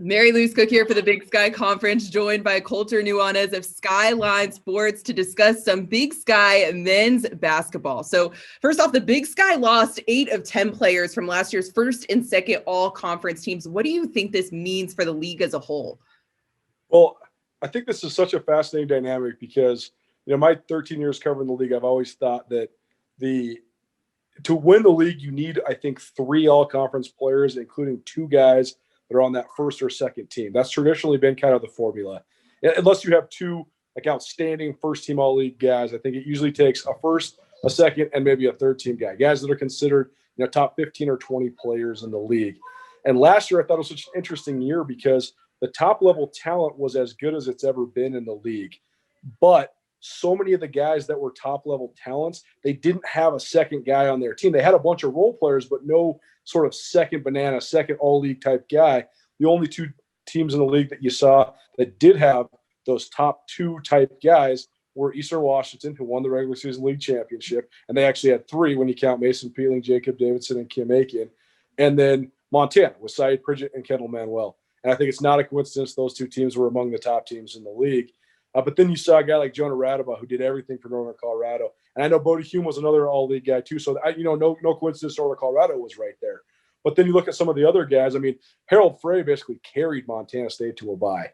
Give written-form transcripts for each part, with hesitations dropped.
Mary Louise Cook here for the Big Sky Conference, joined by Coulter Nuanez of Skyline Sports to discuss some Big Sky men's basketball. So first off, the Big Sky lost 8 of 10 players from last year's first and second all-conference teams. What do you think this means for the league as a whole? Well, I think this is such a fascinating dynamic because, my 13 years covering the league, I've always thought that to win the league, you need, I think, 3 all-conference players, including 2 guys that are on that first or second team. That's traditionally been kind of the formula. Unless you have 2 outstanding first-team all-league guys, I think it usually takes a first, a second, and maybe a third-team guy, guys that are considered top 15 or 20 players in the league. And last year, I thought it was such an interesting year because the top-level talent was as good as it's ever been in the league. But so many of the guys that were top-level talents, they didn't have a second guy on their team. They had a bunch of role players, but no sort of second banana, second all-league type guy. The only 2 teams in the league that you saw that did have those top 2 type guys were Eastern Washington, who won the regular season league championship, and they actually had 3 when you count Mason Peeling, Jacob Davidson, and Kim Aiken, and then Montana with Saeed Pridgett and Kendall Manuel. And I think it's not a coincidence those 2 teams were among the top teams in the league. But then you saw a guy like Jonah Radaba, who did everything for Northern Colorado. And I know Bodie Hume was another all-league guy too. So, no coincidence Northern Colorado was right there. But then you look at some of the other guys. I mean, Harold Frey basically carried Montana State to a bye.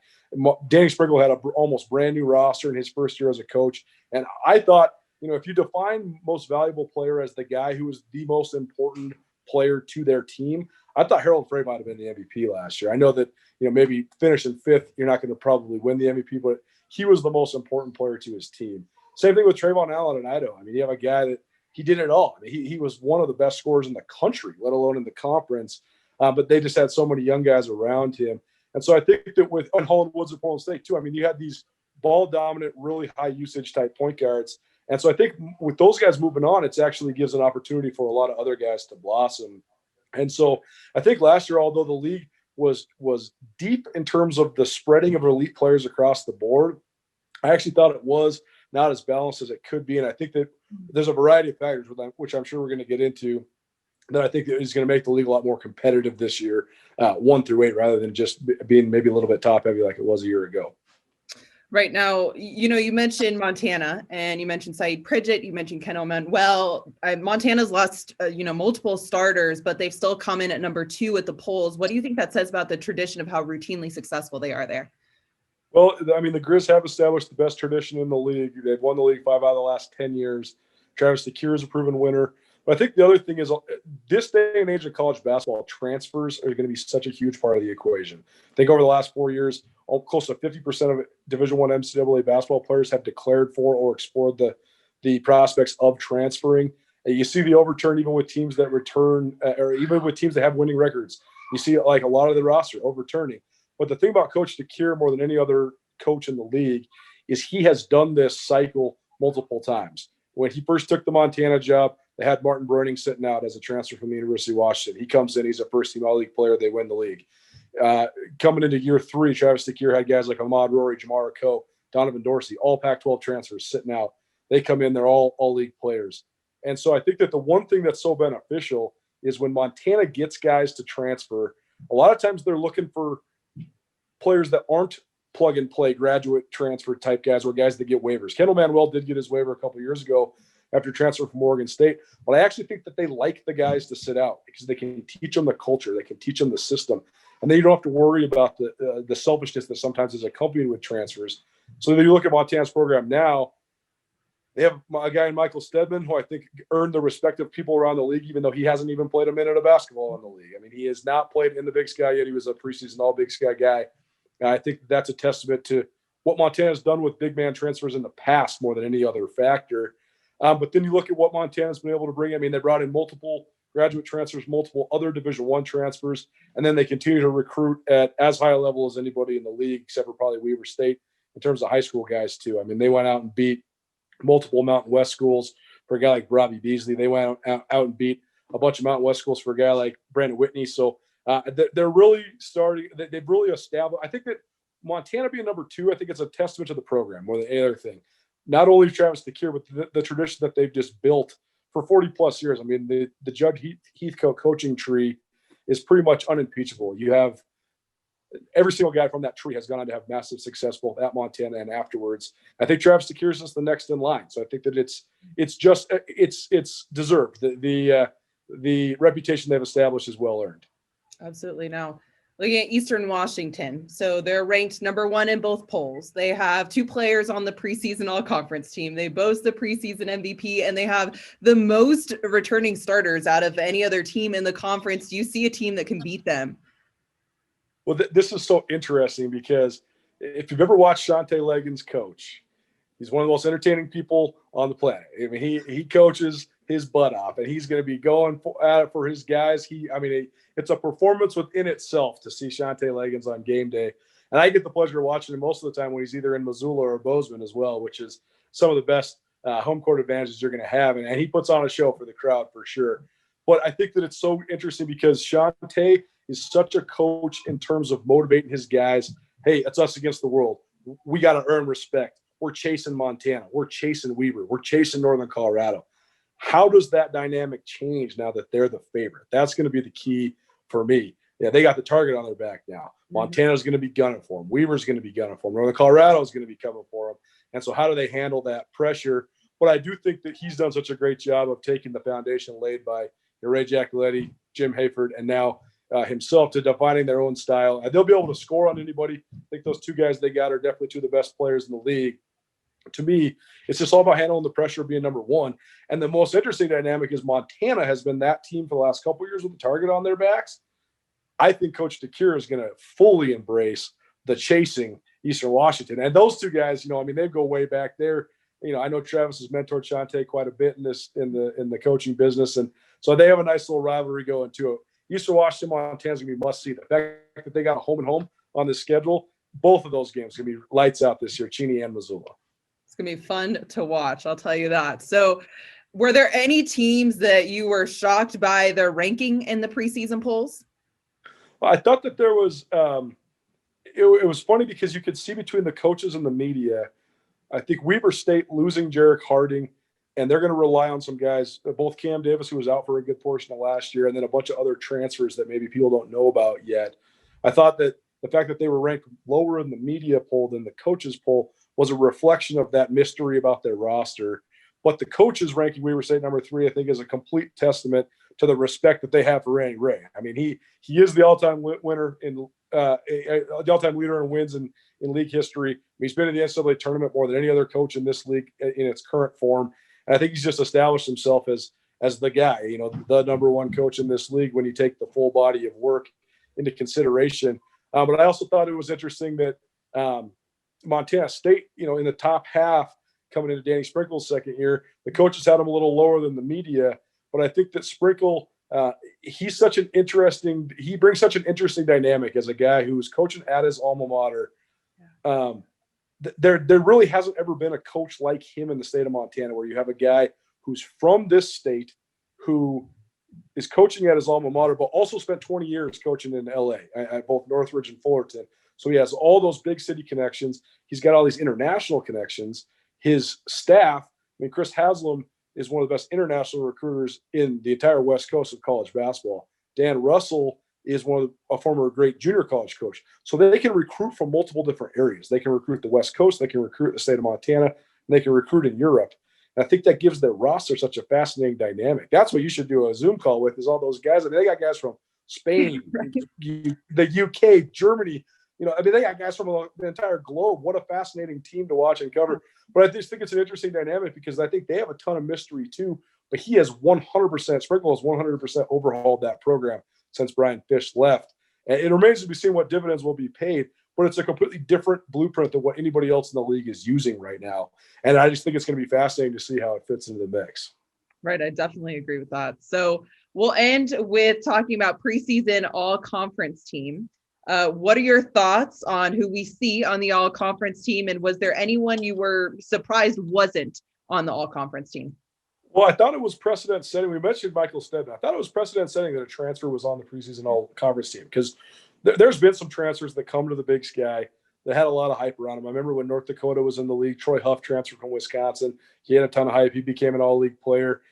Danny Sprinkle had an almost brand new roster in his first year as a coach. And I thought, if you define most valuable player as the guy who was the most important player to their team, I thought Harold Frey might have been the MVP last year. I know that, maybe finishing 5th, you're not going to probably win the MVP, but he was the most important player to his team. Same thing with Trayvon Allen and Idaho. I mean, you have a guy that he did it all. I mean, he was one of the best scorers in the country, let alone in the conference. But they just had so many young guys around him. And so I think that with Holland Woods at Portland State too, I mean, you had these ball dominant, really high usage type point guards. And so I think with those guys moving on, it actually gives an opportunity for a lot of other guys to blossom. And so I think last year, although the league was deep in terms of the spreading of elite players across the board, I actually thought it was not as balanced as it could be. And I think that there's a variety of factors, which I'm sure we're going to get into, that I think is going to make the league a lot more competitive this year, 1 through 8, rather than just being maybe a little bit top heavy like it was a year ago. Right now, you mentioned Montana and you mentioned Saeed Pridgett, you mentioned Kendall Manuel. Montana's lost, multiple starters, but they've still come in at number 2 at the polls. What do you think that says about the tradition of how routinely successful they are there? Well, I mean, the Grizz have established the best tradition in the league. They've won the league 5 out of the last 10 years. Travis DeCuire is a proven winner. But I think the other thing is, this day and age of college basketball, transfers are going to be such a huge part of the equation. I think over the last 4 years, close to 50% of Division I NCAA basketball players have declared for or explored the prospects of transferring. And you see the overturn even with teams that return, or even with teams that have winning records. You see like a lot of the roster overturning. But the thing about Coach DeCuire more than any other coach in the league is he has done this cycle multiple times. When he first took the Montana job, they had Martin Breuning sitting out as a transfer from the University of Washington. He comes in, he's a first-team all-league player. They win the league. Coming into year 3, Travis DeCuire had guys like Ahmad Rory, Jamar Coe, Donovan Dorsey, all Pac-12 transfers sitting out. They come in, they're all all-league players. And so I think that the one thing that's so beneficial is when Montana gets guys to transfer, a lot of times they're looking for players that aren't plug-and-play graduate transfer type guys or guys that get waivers. Kendall Manuel did get his waiver a couple of years ago after transfer from Oregon State. But I actually think that they like the guys to sit out because they can teach them the culture. They can teach them the system. And then you don't have to worry about the selfishness that sometimes is accompanied with transfers. So then you look at Montana's program now, they have a guy in Michael Stedman who I think earned the respect of people around the league, even though he hasn't even played a minute of basketball in the league. I mean, he has not played in the Big Sky yet. He was a preseason all-Big Sky guy. And I think that's a testament to what Montana's done with big man transfers in the past more than any other factor. But then you look at what Montana's been able to bring. I mean, they brought in multiple graduate transfers, multiple other Division I transfers, and then they continue to recruit at as high a level as anybody in the league, except for probably Weber State in terms of high school guys too. I mean, they went out and beat multiple Mountain West schools for a guy like Robbie Beasley. They went out and beat a bunch of Mountain West schools for a guy like Brandon Whitney. So they're really starting. They've really established. I think that Montana being number 2, I think it's a testament to the program more than any other thing. Not only Travis DeCuire, but the tradition that they've just built for 40 plus years. I mean, the Judd Heathcote coaching tree is pretty much unimpeachable. You have every single guy from that tree has gone on to have massive success both at Montana and afterwards. I think Travis DeCuire is the next in line. So I think that it's deserved. The reputation they've established is well earned. Absolutely. Now, looking at Eastern Washington, so they're ranked number 1 in both polls. They have 2 players on the preseason all-conference team. They boast the preseason MVP, and they have the most returning starters out of any other team in the conference. Do you see a team that can beat them? Well, this is so interesting because if you've ever watched Shante Leggins coach, he's one of the most entertaining people on the planet. I mean, he coaches his butt off, and he's going to be going at it for his guys. It's a performance within itself to see Shante Leggins on game day. And I get the pleasure of watching him most of the time when he's either in Missoula or Bozeman as well, which is some of the best home court advantages you're going to have. And he puts on a show for the crowd for sure. But I think that it's so interesting because Shante is such a coach in terms of motivating his guys. Hey, it's us against the world. We got to earn respect. We're chasing Montana. We're chasing Weber. We're chasing Northern Colorado. How does that dynamic change now that they're the favorite? That's going to be the key for me. Yeah, they got the target on their back now. Montana's going to be gunning for them. Weber's going to be gunning for them. Northern Colorado is going to be coming for them. And so how do they handle that pressure? But I do think that he's done such a great job of taking the foundation laid by Ray Giacoletti, Jim Hayford, and now himself to defining their own style. And they'll be able to score on anybody. I think those 2 guys they got are definitely 2 of the best players in the league. To me, it's just all about handling the pressure of being number 1. And the most interesting dynamic is Montana has been that team for the last couple of years with the target on their backs. I think Coach DeCuire is going to fully embrace the chasing Eastern Washington. And those 2 guys, they go way back there. I know Travis has mentored Shante quite a bit in the coaching business. And so they have a nice little rivalry going to it. Eastern Washington, Montana is going to be must see. The fact that they got a home and home on this schedule, both of those games are going to be lights out this year, Cheney and Missoula. It's going to be fun to watch. I'll tell you that. So were there any teams that you were shocked by their ranking in the preseason polls? Well, I thought that there was it was funny because you could see between the coaches and the media. I think Weber State losing Jarek Harding, and they're going to rely on some guys, both Cam Davis, who was out for a good portion of last year, and then a bunch of other transfers that maybe people don't know about yet. I thought that the fact that they were ranked lower in the media poll than the coaches poll was a reflection of that mystery about their roster. But the coaches ranking Weber State number 3, I think, is a complete testament to the respect that they have for Randy Ray. I mean, he is the all-time winner in the all-time leader in wins in league history. He's been in the NCAA tournament more than any other coach in this league in its current form. And I think he's just established himself as the guy, the number 1 coach in this league when you take the full body of work into consideration. But I also thought it was interesting that Montana State, in the top half coming into Danny Sprinkle's second year, the coaches had him a little lower than the media. But I think that Sprinkle, he brings such an interesting dynamic as a guy who's coaching at his alma mater. There really hasn't ever been a coach like him in the state of Montana, where you have a guy who's from this state who is coaching at his alma mater, but also spent 20 years coaching in LA at both Northridge and Fullerton. So he has all those big city connections. He's got all these international connections. His staff, Chris Haslam is one of the best international recruiters in the entire West Coast of college basketball. Dan Russell is a former great junior college coach. So they can recruit from multiple different areas. They can recruit the West Coast. They can recruit the state of Montana. And they can recruit in Europe. And I think that gives their roster such a fascinating dynamic. That's what you should do a Zoom call with, is all those guys. I mean, they got guys from Spain, the UK, Germany. They got guys from the entire globe. What a fascinating team to watch and cover. But I just think it's an interesting dynamic because I think they have a ton of mystery too. But he has 100%, Sprinkle has 100% overhauled that program since Brian Fish left. And it remains to be seen what dividends will be paid, but it's a completely different blueprint than what anybody else in the league is using right now. And I just think it's going to be fascinating to see how it fits into the mix. Right. I definitely agree with that. So we'll end with talking about preseason all-conference team. What are your thoughts on who we see on the all-conference team? And was there anyone you were surprised wasn't on the all-conference team? Well, I thought it was precedent setting. We mentioned Michael Stedman. I thought it was precedent setting that a transfer was on the preseason all-conference team because there's been some transfers that come to the Big Sky that had a lot of hype around him. I remember when North Dakota was in the league, Troy Huff transferred from Wisconsin. He had a ton of hype. He became an all-league player.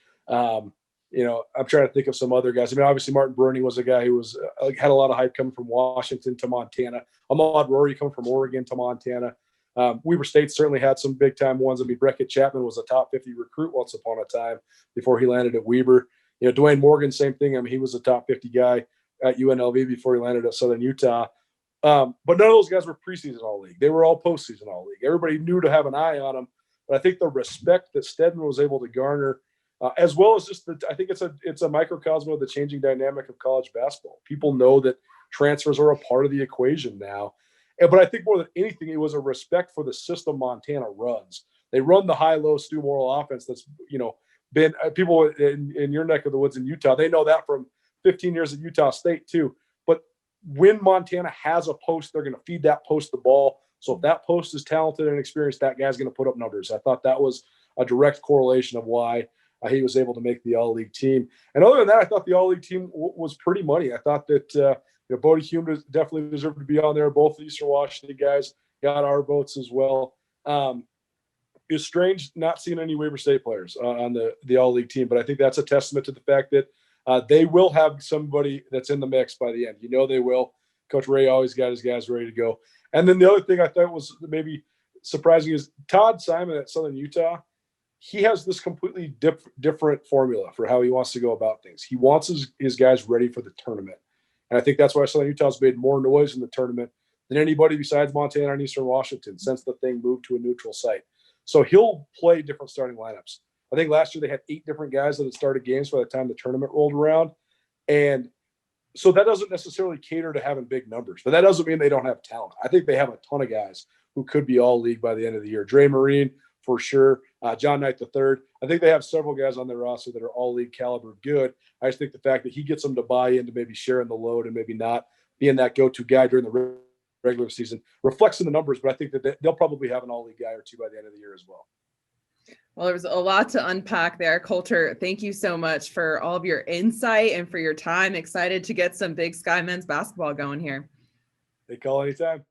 I'm trying to think of some other guys. I mean, obviously Martin Bruni was a guy who was had a lot of hype coming from Washington to Montana. Ahmad Rory coming from Oregon to Montana. Weber State certainly had some big time ones. I mean, Beckett Chapman was a top 50 recruit once upon a time before he landed at Weber. Dwayne Morgan, same thing. I mean, he was a top 50 guy at UNLV before he landed at Southern Utah. But none of those guys were preseason All-League. They were all postseason All-League. Everybody knew to have an eye on them. But I think the respect that Stedman was able to garner, as well as just I think it's a microcosm of the changing dynamic of college basketball. People know that transfers are a part of the equation now. But I think more than anything, it was a respect for the system Montana runs. They run the high-low Stu Morrill offense that's, been people in your neck of the woods in Utah. They know that from 15 years at Utah State too. But when Montana has a post, they're going to feed that post the ball. So if that post is talented and experienced, that guy's going to put up numbers. I thought that was a direct correlation of why he was able to make the All-League team. And other than that, I thought the All-League team was pretty money. I thought that Bodie Hume definitely deserved to be on there. Both the Eastern Washington guys got our votes as well. It's strange not seeing any Weber State players on the All-League team, but I think that's a testament to the fact that they will have somebody that's in the mix by the end. They will. Coach Ray always got his guys ready to go. And then the other thing I thought was maybe surprising is Todd Simon at Southern Utah. He has this completely different formula for how he wants to go about things. He wants his guys ready for the tournament. And I think that's why Southern Utah's made more noise in the tournament than anybody besides Montana and Eastern Washington since the thing moved to a neutral site. So he'll play different starting lineups. I think last year they had 8 different guys that had started games by the time the tournament rolled around. And so that doesn't necessarily cater to having big numbers, but that doesn't mean they don't have talent. I think they have a ton of guys who could be All-League by the end of the year. Dre Marine, for sure. John Knight III. I think they have several guys on their roster that are All-League caliber good. I just think the fact that he gets them to buy into maybe sharing the load and maybe not being that go-to guy during the regular season reflects in the numbers, but I think that they'll probably have an All-League guy or two by the end of the year as well. Well, there was a lot to unpack there. Colter, thank you so much for all of your insight and for your time. Excited to get some Big Sky men's basketball going here. They call anytime.